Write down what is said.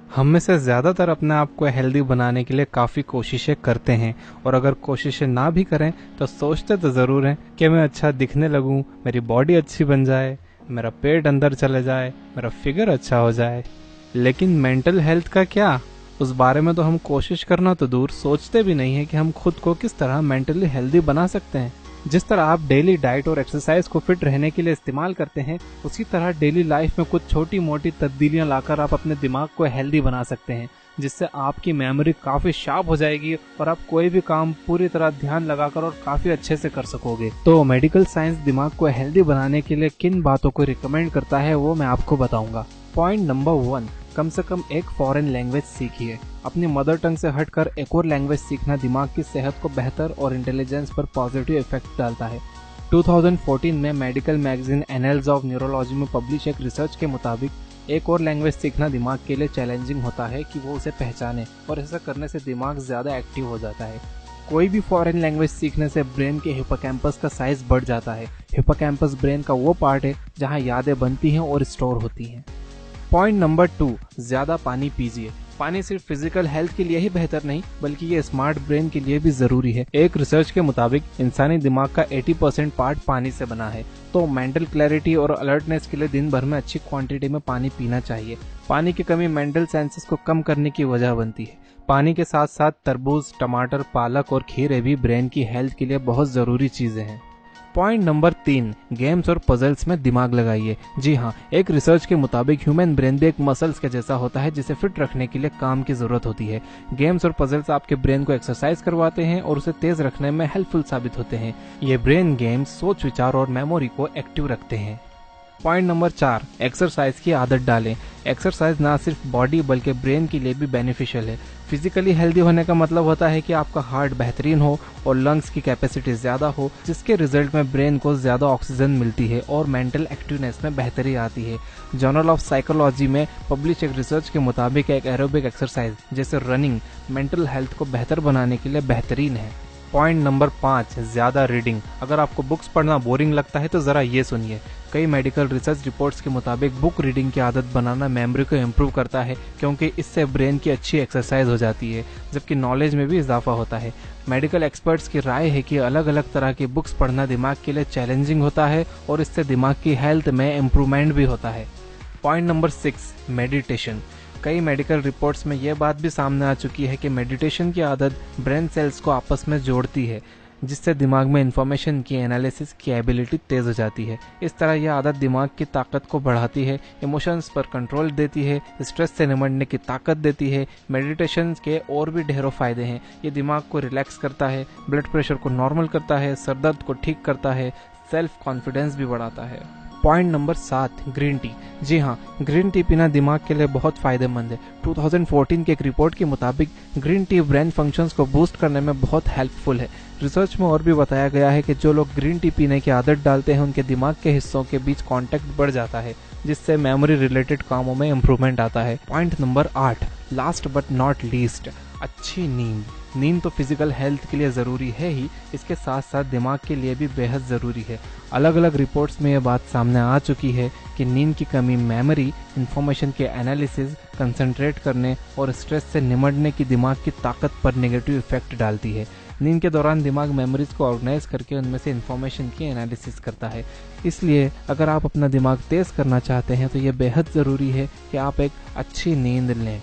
हम में से ज़्यादातर अपने आप को हेल्दी बनाने के लिए काफ़ी कोशिशें करते हैं, और अगर कोशिशें ना भी करें तो सोचते तो ज़रूर हैं कि मैं अच्छा दिखने लगूं, मेरी बॉडी अच्छी बन जाए, मेरा पेट अंदर चले जाए, मेरा फिगर अच्छा हो जाए। लेकिन मेंटल हेल्थ का क्या? उस बारे में तो हम कोशिश करना तो दूर, सोचते भी नहीं है कि हम खुद को किस तरह मेंटली हेल्दी बना सकते हैं। जिस तरह आप डेली डाइट और एक्सरसाइज को फिट रहने के लिए इस्तेमाल करते हैं, उसी तरह डेली लाइफ में कुछ छोटी मोटी तब्दीलियां लाकर आप अपने दिमाग को हेल्दी बना सकते हैं, जिससे आपकी मेमोरी काफी शार्प हो जाएगी और आप कोई भी काम पूरी तरह ध्यान लगाकर और काफी अच्छे से कर सकोगे। तो मेडिकल साइंस दिमाग को हेल्दी बनाने के लिए किन बातों को रिकमेंड करता है वो मैं आपको बताऊंगा। पॉइंट नंबर 1, कम से कम एक फॉरेन लैंग्वेज सीखिए। अपनी मदर टंग से हटकर एक और लैंग्वेज सीखना दिमाग की सेहत को बेहतर और इंटेलिजेंस पर पॉजिटिव इफेक्ट डालता है। 2014 में medical magazine annals of neurology में पब्लिश एक रिसर्च के मुताबिक एक और लैंग्वेज सीखना दिमाग के लिए चैलेंजिंग होता है कि वो उसे पहचाने, और ऐसा करने से दिमाग ज्यादा एक्टिव हो जाता है। कोई भी फॉरेन लैंग्वेज सीखने से ब्रेन के हिप्पोकैम्पस का साइज बढ़ जाता है। हिप्पोकैम्पस ब्रेन का वो पार्ट है जहाँ यादें बनती हैं और स्टोर होती हैं। पॉइंट नंबर 2, ज्यादा पानी पीजिए। पानी सिर्फ फिजिकल हेल्थ के लिए ही बेहतर नहीं, बल्कि ये स्मार्ट ब्रेन के लिए भी जरूरी है। एक रिसर्च के मुताबिक इंसानी दिमाग का 80% पार्ट पानी से बना है, तो मेंटल क्लैरिटी और अलर्टनेस के लिए दिन भर में अच्छी क्वांटिटी में पानी पीना चाहिए। पानी की कमी मेंटल सेंसेस को कम करने की वजह बनती है। पानी के साथ साथ तरबूज, टमाटर, पालक और खीरे भी ब्रेन की हेल्थ के लिए बहुत जरूरी चीजें हैं। पॉइंट नंबर 3, गेम्स और पजल्स में दिमाग लगाइए। जी हाँ, एक रिसर्च के मुताबिक ह्यूमन ब्रेन भी एक मसल्स के जैसा होता है, जिसे फिट रखने के लिए काम की जरूरत होती है। गेम्स और पजल्स आपके ब्रेन को एक्सरसाइज करवाते हैं और उसे तेज रखने में हेल्पफुल साबित होते हैं। ये ब्रेन गेम्स सोच, विचार और मेमोरी को एक्टिव रखते हैं। पॉइंट नंबर 4, एक्सरसाइज की आदत डालें। एक्सरसाइज ना सिर्फ बॉडी बल्कि ब्रेन के लिए भी बेनिफिशियल है। फिजिकली हेल्दी होने का मतलब होता है कि आपका हार्ट बेहतरीन हो और लंग्स की कैपेसिटी ज्यादा हो, जिसके रिजल्ट में ब्रेन को ज्यादा ऑक्सीजन मिलती है और मेंटल एक्टिवनेस में बेहतरी आती है। जर्नल ऑफ साइकोलॉजी में पब्लिश एक रिसर्च के मुताबिक एक एरोबिक एक्सरसाइज जैसे रनिंग मेंटल हेल्थ को बेहतर बनाने के लिए बेहतरीन है। पॉइंट नंबर 5, ज्यादा रीडिंग। अगर आपको बुक्स पढ़ना बोरिंग लगता है तो जरा ये सुनिए। कई मेडिकल रिसर्च रिपोर्ट्स के मुताबिक बुक रीडिंग की आदत बनाना मेमोरी को इम्प्रूव करता है, क्योंकि इससे ब्रेन की अच्छी एक्सरसाइज हो जाती है, जबकि नॉलेज में भी इजाफा होता है। मेडिकल एक्सपर्ट्स की राय है कि अलग अलग तरह की बुक्स पढ़ना दिमाग के लिए चैलेंजिंग होता है और इससे दिमाग की हेल्थ में इम्प्रूवमेंट भी होता है। Point number 6, meditation. कई मेडिकल रिपोर्ट्स में यह बात भी सामने आ चुकी है कि मेडिटेशन की आदत ब्रेन सेल्स को आपस में जोड़ती है, जिससे दिमाग में इंफॉर्मेशन की एनालिसिस की एबिलिटी तेज हो जाती है। इस तरह यह आदत दिमाग की ताकत को बढ़ाती है, इमोशंस पर कंट्रोल देती है, स्ट्रेस से निपटने की ताकत देती है। मेडिटेशन के और भी ढेरों फायदे हैं। ये दिमाग को रिलैक्स करता है, ब्लड प्रेशर को नॉर्मल करता है, सरदर्द को ठीक करता है, सेल्फ कॉन्फिडेंस भी बढ़ाता है। Point number 7, green tea. जी हाँ, ग्रीन टी पीना दिमाग के लिए बहुत फायदेमंद है। 2014 के एक रिपोर्ट के मुताबिक ग्रीन टी ब्रेन फंक्शंस को बूस्ट करने में बहुत हेल्पफुल है। रिसर्च में और भी बताया गया है कि जो लोग ग्रीन टी पीने की आदत डालते हैं, उनके दिमाग के हिस्सों के बीच कांटेक्ट बढ़ जाता है, जिससे मेमोरी रिलेटेड कामों में इम्प्रूवमेंट आता है। Point number 8, last but not least, अच्छी नींद। नींद तो फिजिकल हेल्थ के लिए जरूरी है ही, इसके साथ साथ दिमाग के लिए भी बेहद जरूरी है। अलग अलग रिपोर्ट्स में यह बात सामने आ चुकी है कि नींद की कमी मेमोरी, इंफॉर्मेशन के एनालिसिस, कंसंट्रेट करने और स्ट्रेस से निपटने की दिमाग की ताकत पर नेगेटिव इफेक्ट डालती है। नींद के दौरान दिमाग मेमोरीज को ऑर्गेनाइज करके उनमें से इंफॉर्मेशन की एनालिसिस करता है। इसलिए अगर आप अपना दिमाग तेज करना चाहते हैं तो यह बेहद जरूरी है कि आप एक अच्छी नींद लें।